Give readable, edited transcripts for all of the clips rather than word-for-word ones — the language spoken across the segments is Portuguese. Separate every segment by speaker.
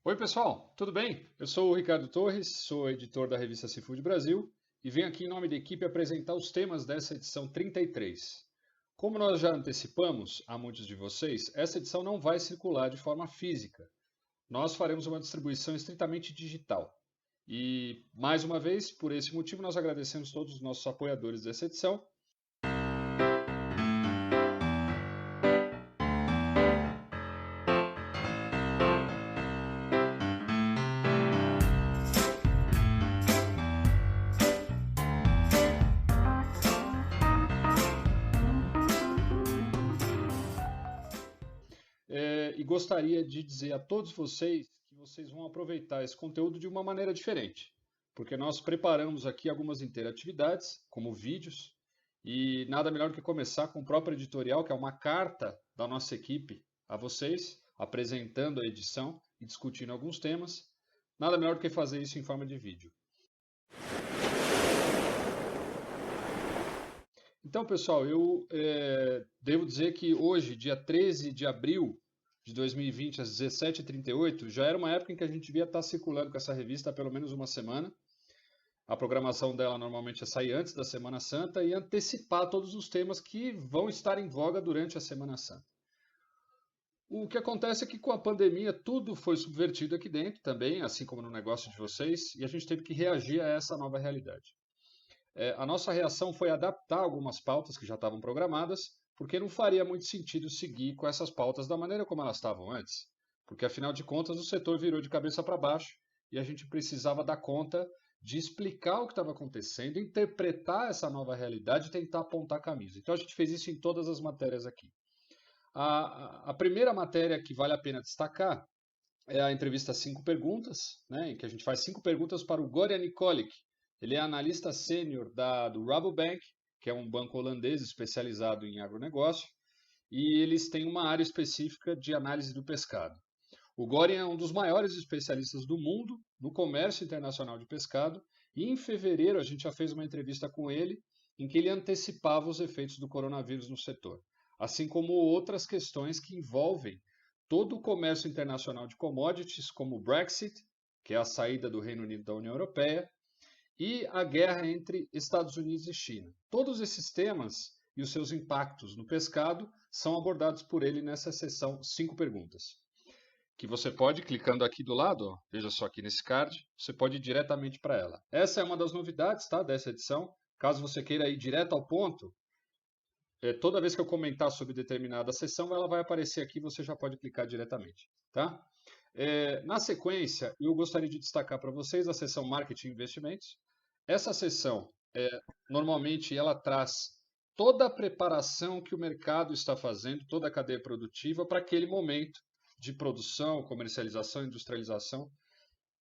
Speaker 1: Oi, pessoal, tudo bem? Eu sou o Ricardo Torres, sou editor da revista Seafood Brasil e venho aqui em nome da equipe apresentar os temas dessa edição 33. Como nós já antecipamos a muitos de vocês, essa edição não vai circular de forma física. Nós faremos uma distribuição estritamente digital. E, mais uma vez, por esse motivo, nós agradecemos todos os nossos apoiadores dessa edição. E gostaria de dizer a todos vocês que vocês vão aproveitar esse conteúdo de uma maneira diferente, porque nós preparamos aqui algumas interatividades, como vídeos, e nada melhor do que começar com o próprio editorial, que é uma carta da nossa equipe a vocês, apresentando a edição e discutindo alguns temas. Nada melhor do que fazer isso em forma de vídeo. Então, pessoal, eu devo dizer que hoje, dia 13 de abril de 2020, às 17h38, já era uma época em que a gente devia estar circulando com essa revista há pelo menos uma semana. A programação dela normalmente é sair antes da Semana Santa e antecipar todos os temas que vão estar em voga durante a Semana Santa. O que acontece é que com a pandemia tudo foi subvertido aqui dentro também, assim como no negócio de vocês, e a gente teve que reagir a essa nova realidade. A nossa reação foi adaptar algumas pautas que já estavam programadas, porque não faria muito sentido seguir com essas pautas da maneira como elas estavam antes. Porque, afinal de contas, o setor virou de cabeça para baixo e a gente precisava dar conta de explicar o que estava acontecendo, interpretar essa nova realidade e tentar apontar caminhos. Então, a gente fez isso em todas as matérias aqui. A primeira matéria que vale a pena destacar é a entrevista 5 perguntas, né, em que a gente faz 5 perguntas para o Goran Nikolic. Ele é analista sênior do Rabobank, que é um banco holandês especializado em agronegócio, e eles têm uma área específica de análise do pescado. O Goran é um dos maiores especialistas do mundo no comércio internacional de pescado, e em fevereiro a gente já fez uma entrevista com ele, em que ele antecipava os efeitos do coronavírus no setor, assim como outras questões que envolvem todo o comércio internacional de commodities, como o Brexit, que é a saída do Reino Unido da União Europeia, e a guerra entre Estados Unidos e China. Todos esses temas e os seus impactos no pescado são abordados por ele nessa sessão 5 perguntas, que você pode, clicando aqui do lado, ó, veja só aqui nesse card, você pode ir diretamente para ela. Essa é uma das novidades, tá, dessa edição. Caso você queira ir direto ao ponto, toda vez que eu comentar sobre determinada sessão, ela vai aparecer aqui, você já pode clicar diretamente, tá? Na sequência, eu gostaria de destacar para vocês a sessão Marketing e Investimentos. Essa sessão, normalmente, ela traz toda a preparação que o mercado está fazendo, toda a cadeia produtiva, para aquele momento de produção, comercialização, industrialização.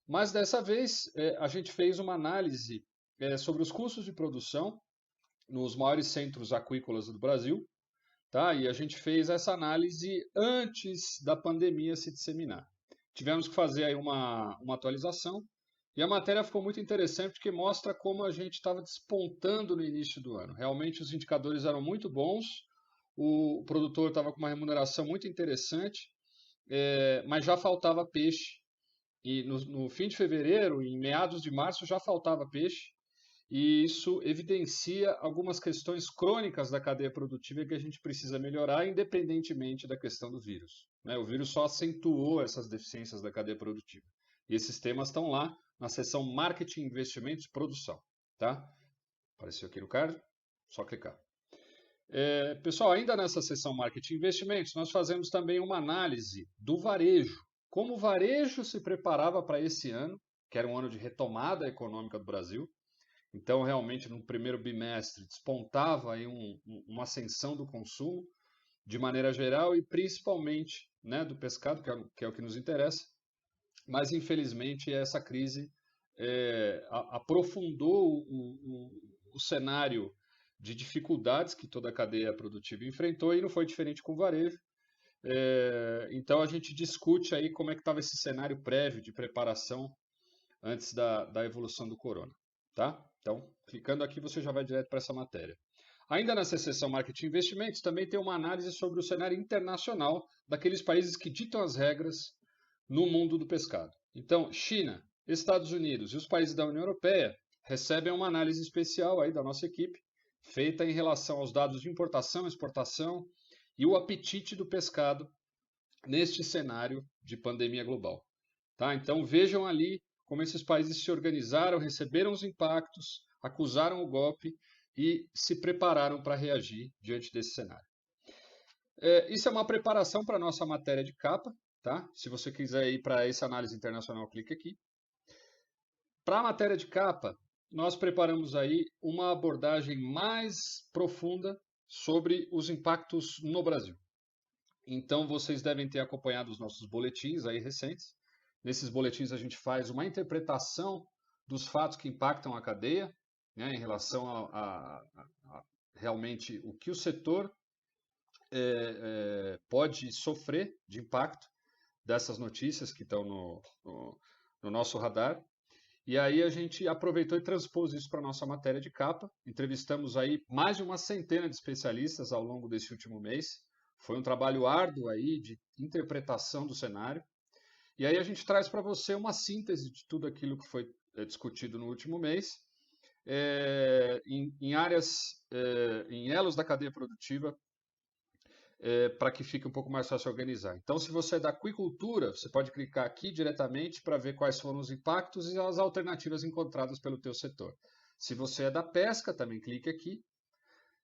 Speaker 1: Mas dessa vez, a gente fez uma análise sobre os custos de produção nos maiores centros aquícolas do Brasil, tá? E a gente fez essa análise antes da pandemia se disseminar. Tivemos que fazer aí uma atualização e a matéria ficou muito interessante porque mostra como a gente estava despontando no início do ano. Realmente os indicadores eram muito bons, o produtor estava com uma remuneração muito interessante, mas já faltava peixe. E no fim de fevereiro, em meados de março, já faltava peixe. E isso evidencia algumas questões crônicas da cadeia produtiva que a gente precisa melhorar, independentemente da questão do vírus, né? O vírus só acentuou essas deficiências da cadeia produtiva. E esses temas estão lá na seção Marketing, Investimentos e Produção. Tá? Apareceu aqui no card, só clicar. Pessoal, ainda nessa seção Marketing e Investimentos, nós fazemos também uma análise do varejo. Como o varejo se preparava para esse ano, que era um ano de retomada econômica do Brasil. Então, realmente, no primeiro bimestre, despontava aí uma ascensão do consumo, de maneira geral, e principalmente, né, do pescado, que é o que nos interessa. Mas, infelizmente, essa crise aprofundou o cenário de dificuldades que toda a cadeia produtiva enfrentou, e não foi diferente com o varejo. Então, a gente discute aí como é que estava esse cenário prévio de preparação antes da evolução do corona. Tá? Então, clicando aqui, você já vai direto para essa matéria. Ainda nessa seção Marketing e Investimentos, também tem uma análise sobre o cenário internacional daqueles países que ditam as regras no mundo do pescado. Então, China, Estados Unidos e os países da União Europeia recebem uma análise especial aí da nossa equipe, feita em relação aos dados de importação, exportação e o apetite do pescado neste cenário de pandemia global. Tá? Então vejam ali como esses países se organizaram, receberam os impactos, acusaram o golpe e se prepararam para reagir diante desse cenário. Isso é uma preparação para a nossa matéria de capa. Tá? Se você quiser ir para essa análise internacional, clique aqui. Para a matéria de capa, nós preparamos aí uma abordagem mais profunda sobre os impactos no Brasil. Então, vocês devem ter acompanhado os nossos boletins aí recentes. Nesses boletins, a gente faz uma interpretação dos fatos que impactam a cadeia, né, em relação a realmente o que o setor pode sofrer de impacto dessas notícias que estão no nosso radar. E aí a gente aproveitou e transpôs isso para a nossa matéria de capa. Entrevistamos aí mais de uma centena de especialistas ao longo desse último mês. Foi um trabalho árduo aí de interpretação do cenário. E aí a gente traz para você uma síntese de tudo aquilo que foi discutido no último mês, em áreas, em elos da cadeia produtiva, para que fique um pouco mais fácil organizar. Então, se você é da aquicultura, você pode clicar aqui diretamente para ver quais foram os impactos e as alternativas encontradas pelo teu setor. Se você é da pesca, também clique aqui.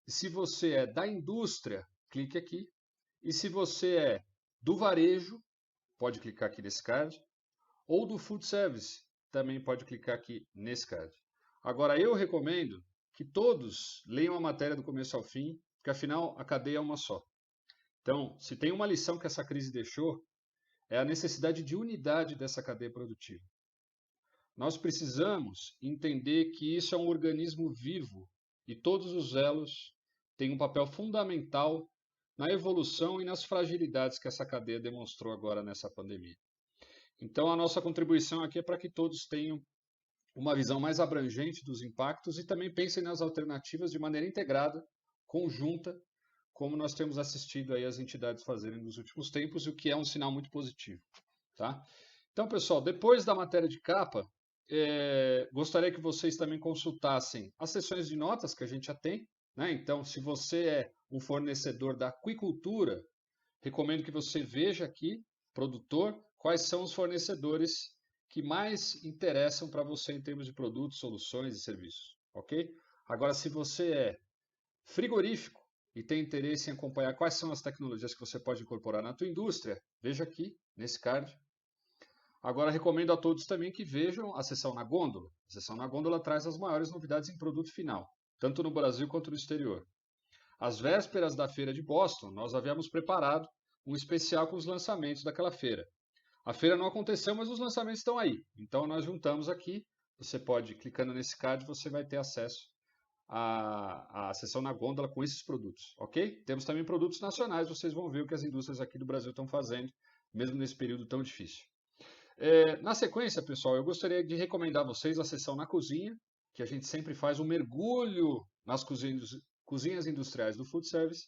Speaker 1: E se você é da indústria, clique aqui. E se você é do varejo, pode clicar aqui nesse card. Ou do food service, também pode clicar aqui nesse card. Agora, eu recomendo que todos leiam a matéria do começo ao fim, porque afinal a cadeia é uma só. Então, se tem uma lição que essa crise deixou, é a necessidade de unidade dessa cadeia produtiva. Nós precisamos entender que isso é um organismo vivo e todos os elos têm um papel fundamental na evolução e nas fragilidades que essa cadeia demonstrou agora nessa pandemia. Então, a nossa contribuição aqui é para que todos tenham uma visão mais abrangente dos impactos e também pensem nas alternativas de maneira integrada, conjunta, como nós temos assistido aí as entidades fazerem nos últimos tempos, o que é um sinal muito positivo. Tá? Então, pessoal, depois da matéria de capa, gostaria que vocês também consultassem as sessões de notas que a gente já tem. Né? Então, se você é um fornecedor da aquicultura, recomendo que você veja aqui, produtor, quais são os fornecedores que mais interessam para você em termos de produtos, soluções e serviços. Ok? Agora, se você é frigorífico, e tem interesse em acompanhar quais são as tecnologias que você pode incorporar na tua indústria, veja aqui, nesse card. Agora, recomendo a todos também que vejam a seção na gôndola. A seção na gôndola traz as maiores novidades em produto final, tanto no Brasil quanto no exterior. Às vésperas da feira de Boston, nós havíamos preparado um especial com os lançamentos daquela feira. A feira não aconteceu, mas os lançamentos estão aí. Então, nós juntamos aqui. Você pode, clicando nesse card, você vai ter acesso a seção na gôndola com esses produtos, ok? Temos também produtos nacionais, vocês vão ver o que as indústrias aqui do Brasil estão fazendo, mesmo nesse período tão difícil. Na sequência, pessoal, eu gostaria de recomendar a vocês a seção na cozinha, que a gente sempre faz um mergulho nas cozinhas industriais do food service,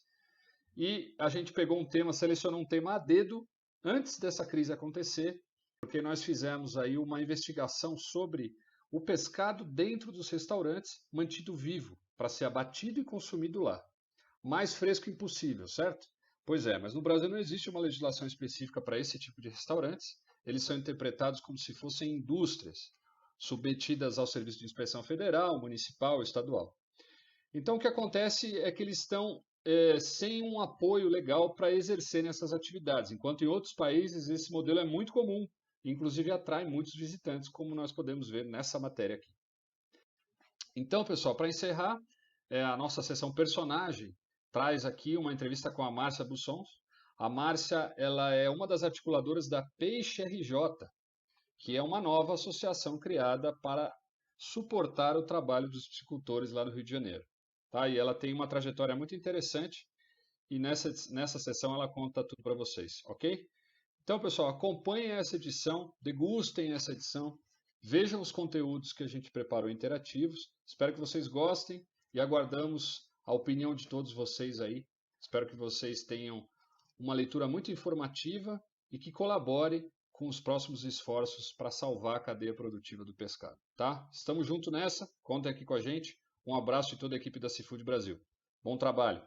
Speaker 1: e a gente pegou um tema, selecionou um tema a dedo antes dessa crise acontecer, porque nós fizemos aí uma investigação sobre o pescado dentro dos restaurantes mantido vivo, para ser abatido e consumido lá. Mais fresco impossível, certo? Pois é, mas no Brasil não existe uma legislação específica para esse tipo de restaurantes. Eles são interpretados como se fossem indústrias, submetidas ao Serviço de Inspeção Federal, Municipal, Estadual. Então o que acontece é que eles estão sem um apoio legal para exercerem essas atividades, enquanto em outros países esse modelo é muito comum, inclusive atrai muitos visitantes, como nós podemos ver nessa matéria aqui. Então, pessoal, para encerrar, a nossa sessão personagem traz aqui uma entrevista com a Márcia Bussons. A Márcia, ela é uma das articuladoras da Peixe RJ, que é uma nova associação criada para suportar o trabalho dos piscicultores lá no Rio de Janeiro. Tá? E ela tem uma trajetória muito interessante e nessa sessão ela conta tudo para vocês, ok? Então, pessoal, acompanhem essa edição, degustem essa edição, vejam os conteúdos que a gente preparou interativos. Espero que vocês gostem e aguardamos a opinião de todos vocês aí. Espero que vocês tenham uma leitura muito informativa e que colabore com os próximos esforços para salvar a cadeia produtiva do pescado, tá? Estamos juntos nessa, contem aqui com a gente. Um abraço de toda a equipe da Seafood Brasil. Bom trabalho!